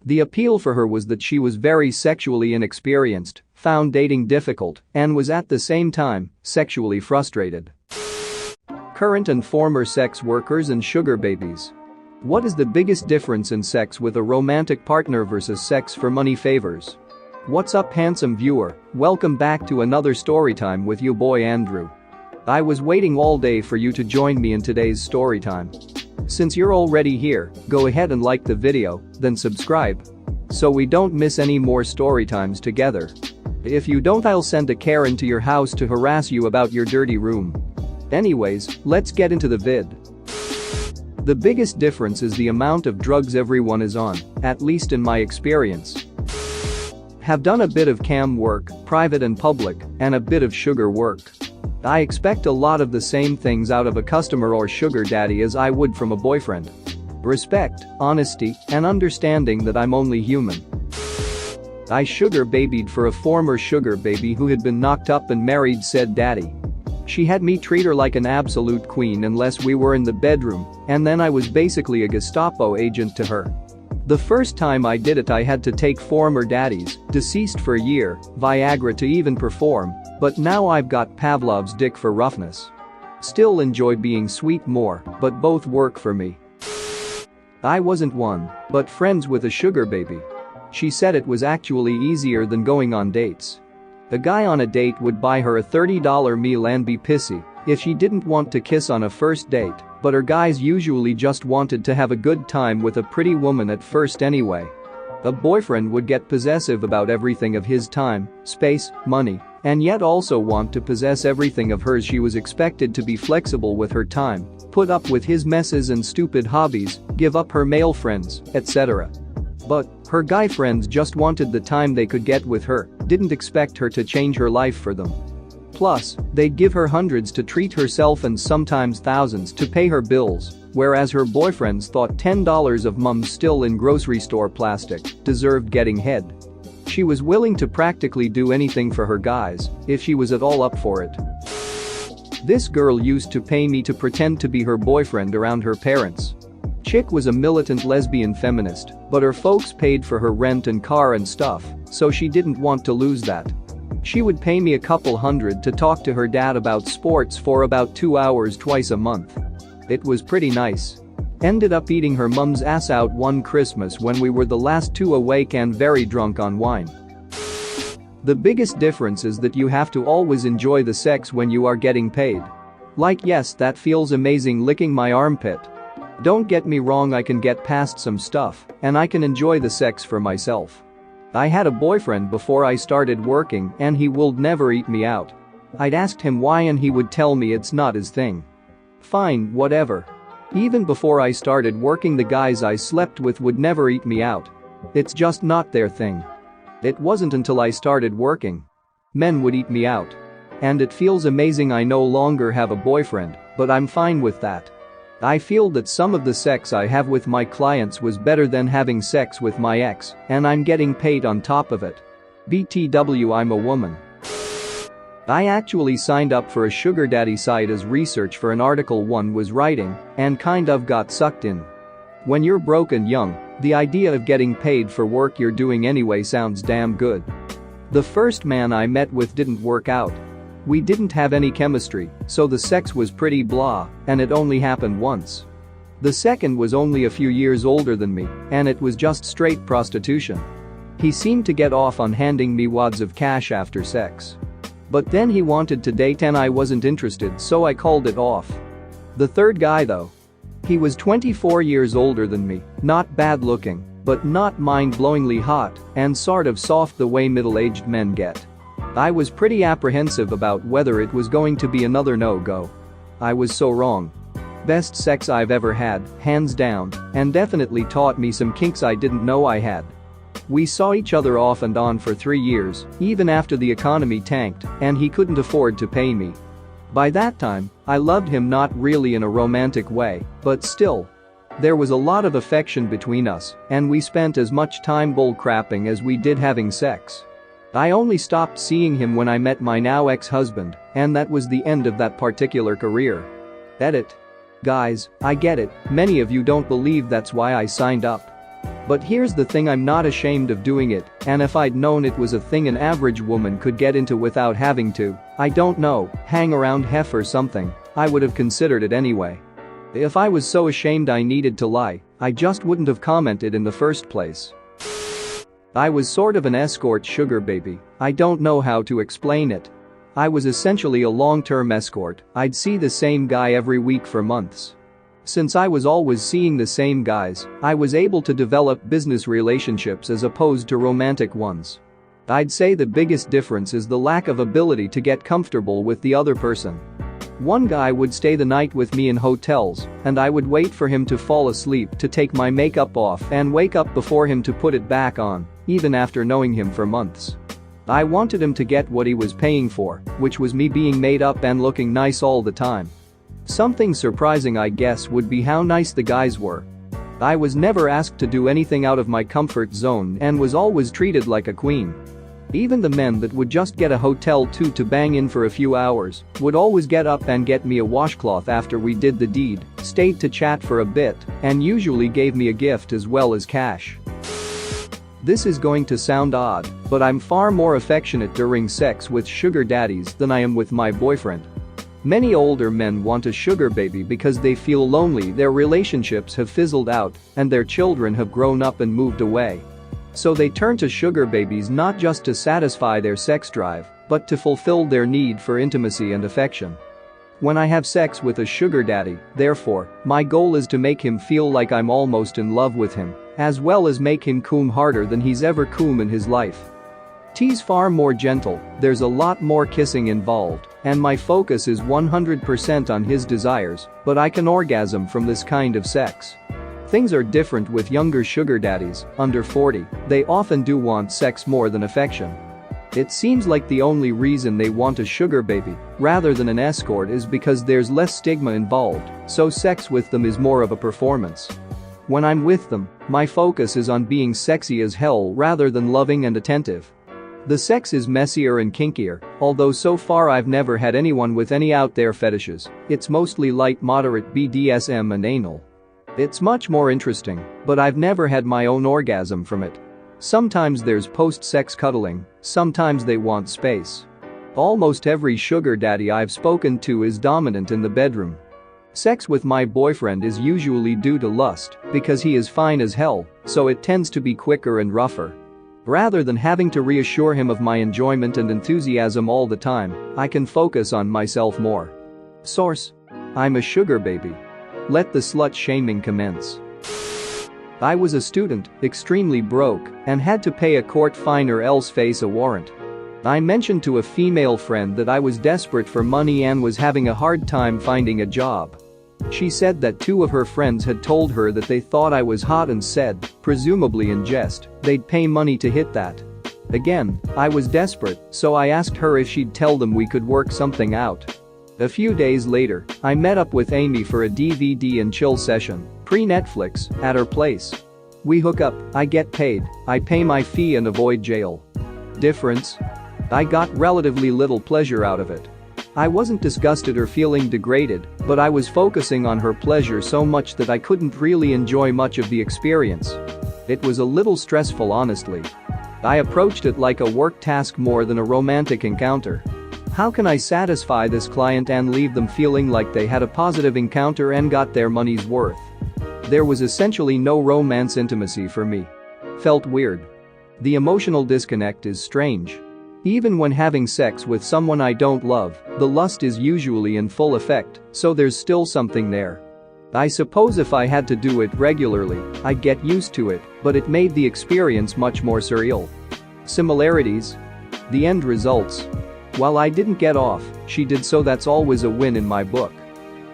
The appeal for her was that she was very sexually inexperienced, found dating difficult, and was at the same time sexually frustrated. Current and former sex workers and sugar babies. What is the biggest difference in sex with a romantic partner versus sex for money favors? What's up, handsome viewer? Welcome back to another storytime with you boy Andrew. I was waiting all day for you to join me in today's storytime. Since you're already here, go ahead and like the video, then subscribe. So we don't miss any more storytimes together. If you don't, I'll send a Karen to your house to harass you about your dirty room. Anyways, let's get into the vid. The biggest difference is the amount of drugs everyone is on, at least in my experience. Have done a bit of cam work, private and public, and a bit of sugar work. I expect a lot of the same things out of a customer or sugar daddy as I would from a boyfriend. Respect, honesty, and understanding that I'm only human. I sugar babied for a former sugar baby who had been knocked up and married said daddy. She had me treat her like an absolute queen unless we were in the bedroom, and then I was basically a Gestapo agent to her. The first time I did it, I had to take former daddies, deceased for a year, Viagra to even perform, but now I've got Pavlov's dick for roughness. Still enjoy being sweet more, but both work for me. I wasn't one, but friends with a sugar baby. She said it was actually easier than going on dates. A guy on a date would buy her a $30 meal and be pissy if she didn't want to kiss on a first date, but her guys usually just wanted to have a good time with a pretty woman at first anyway. A boyfriend would get possessive about everything of his time, space, money, and yet also want to possess everything of hers. She was expected to be flexible with her time, put up with his messes and stupid hobbies, give up her male friends, etc. But her guy friends just wanted the time they could get with her, didn't expect her to change her life for them. Plus, they'd give her hundreds to treat herself and sometimes thousands to pay her bills, whereas her boyfriends thought $10 of mums still in grocery store plastic deserved getting head. She was willing to practically do anything for her guys if she was at all up for it. This girl used to pay me to pretend to be her boyfriend around her parents. Chick was a militant lesbian feminist, but her folks paid for her rent and car and stuff, so she didn't want to lose that. She would pay me a couple hundred to talk to her dad about sports for about 2 hours twice a month. It was pretty nice. Ended up eating her mum's ass out one Christmas when we were the last two awake and very drunk on wine. The biggest difference is that you have to always enjoy the sex when you are getting paid. Like, yes, that feels amazing licking my armpit. Don't get me wrong, I can get past some stuff, and I can enjoy the sex for myself. I had a boyfriend before I started working and he would never eat me out. I'd asked him why and he would tell me it's not his thing. Fine, whatever. Even before I started working, the guys I slept with would never eat me out. It's just not their thing. It wasn't until I started working. Men would eat me out. And it feels amazing. I no longer have a boyfriend, but I'm fine with that. I feel that some of the sex I have with my clients was better than having sex with my ex, and I'm getting paid on top of it. BTW, I'm a woman. I actually signed up for a sugar daddy site as research for an article one was writing and kind of got sucked in. When you're broke and young, the idea of getting paid for work you're doing anyway sounds damn good. The first man I met with didn't work out. We didn't have any chemistry, so the sex was pretty blah, and it only happened once. The second was only a few years older than me, and it was just straight prostitution. He seemed to get off on handing me wads of cash after sex. But then he wanted to date and I wasn't interested, so I called it off. The third guy though. He was 24 years older than me, not bad looking, but not mind-blowingly hot, and sort of soft the way middle-aged men get. I was pretty apprehensive about whether it was going to be another no-go. I was so wrong. Best sex I've ever had, hands down, and definitely taught me some kinks I didn't know I had. We saw each other off and on for 3 years, even after the economy tanked and he couldn't afford to pay me. By that time, I loved him, not really in a romantic way, but still. There was a lot of affection between us, and we spent as much time bullcrapping as we did having sex. I only stopped seeing him when I met my now ex-husband, and that was the end of that particular career. Edit. Guys, I get it, many of you don't believe that's why I signed up. But here's the thing, I'm not ashamed of doing it, and if I'd known it was a thing an average woman could get into without having to, I don't know, hang around Hef or something, I would have considered it anyway. If I was so ashamed I needed to lie, I just wouldn't have commented in the first place. I was sort of an escort sugar baby, I don't know how to explain it. I was essentially a long-term escort, I'd see the same guy every week for months. Since I was always seeing the same guys, I was able to develop business relationships as opposed to romantic ones. I'd say the biggest difference is the lack of ability to get comfortable with the other person. One guy would stay the night with me in hotels, and I would wait for him to fall asleep to take my makeup off and wake up before him to put it back on, even after knowing him for months. I wanted him to get what he was paying for, which was me being made up and looking nice all the time. Something surprising, I guess, would be how nice the guys were. I was never asked to do anything out of my comfort zone and was always treated like a queen. Even the men that would just get a hotel to bang in for a few hours would always get up and get me a washcloth after we did the deed, stayed to chat for a bit, and usually gave me a gift as well as cash. This is going to sound odd, but I'm far more affectionate during sex with sugar daddies than I am with my boyfriend. Many older men want a sugar baby because they feel lonely, their relationships have fizzled out, and their children have grown up and moved away. So they turn to sugar babies not just to satisfy their sex drive, but to fulfill their need for intimacy and affection. When I have sex with a sugar daddy, therefore, my goal is to make him feel like I'm almost in love with him, as well as make him cum harder than he's ever cum in his life. T's far more gentle, there's a lot more kissing involved, and my focus is 100% on his desires, but I can orgasm from this kind of sex. Things are different with younger sugar daddies, under 40, they often do want sex more than affection. It seems like the only reason they want a sugar baby, rather than an escort, is because there's less stigma involved, so sex with them is more of a performance. When I'm with them, my focus is on being sexy as hell rather than loving and attentive. The sex is messier and kinkier, although so far I've never had anyone with any out there fetishes, it's mostly light moderate BDSM and anal. It's much more interesting, but I've never had my own orgasm from it. Sometimes there's post-sex cuddling, sometimes they want space. Almost every sugar daddy I've spoken to is dominant in the bedroom. Sex with my boyfriend is usually due to lust, because he is fine as hell, so it tends to be quicker and rougher. Rather than having to reassure him of my enjoyment and enthusiasm all the time, I can focus on myself more. Source: I'm a sugar baby. Let the slut shaming commence. I was a student, extremely broke, and had to pay a court fine or else face a warrant. I mentioned to a female friend that I was desperate for money and was having a hard time finding a job. She said that two of her friends had told her that they thought I was hot and said, presumably in jest, they'd pay money to hit that. Again, I was desperate, so I asked her if she'd tell them we could work something out. A few days later, I met up with Amy for a DVD and chill session, pre-Netflix, at her place. We hook up, I get paid, I pay my fee and avoid jail. Difference? I got relatively little pleasure out of it. I wasn't disgusted or feeling degraded, but I was focusing on her pleasure so much that I couldn't really enjoy much of the experience. It was a little stressful, honestly. I approached it like a work task more than a romantic encounter. How can I satisfy this client and leave them feeling like they had a positive encounter and got their money's worth? There was essentially no romance intimacy for me. Felt weird. The emotional disconnect is strange. Even when having sex with someone I don't love, the lust is usually in full effect, so there's still something there. I suppose if I had to do it regularly, I'd get used to it, but it made the experience much more surreal. Similarities? The end results. While I didn't get off, she did, so that's always a win in my book.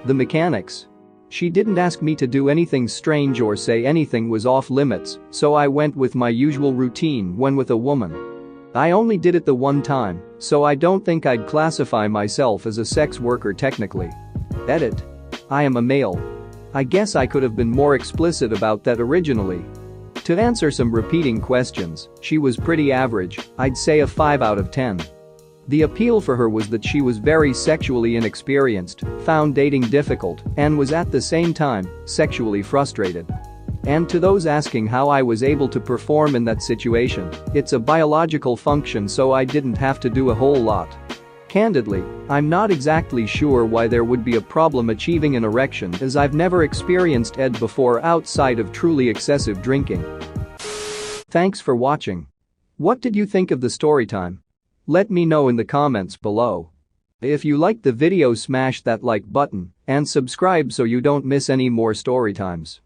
The mechanics. She didn't ask me to do anything strange or say anything was off limits, so I went with my usual routine when with a woman. I only did it the one time, so I don't think I'd classify myself as a sex worker technically. Edit. I am a male. I guess I could have been more explicit about that originally. To answer some repeating questions, she was pretty average, I'd say a 5 out of 10. The appeal for her was that she was very sexually inexperienced, found dating difficult, and was at the same time sexually frustrated. And to those asking how I was able to perform in that situation, it's a biological function, so I didn't have to do a whole lot. Candidly, I'm not exactly sure why there would be a problem achieving an erection, as I've never experienced ED before outside of truly excessive drinking. Thanks for watching. What did you think of the story time? Let me know in the comments below. If you liked the video, smash that like button and subscribe so you don't miss any more story times.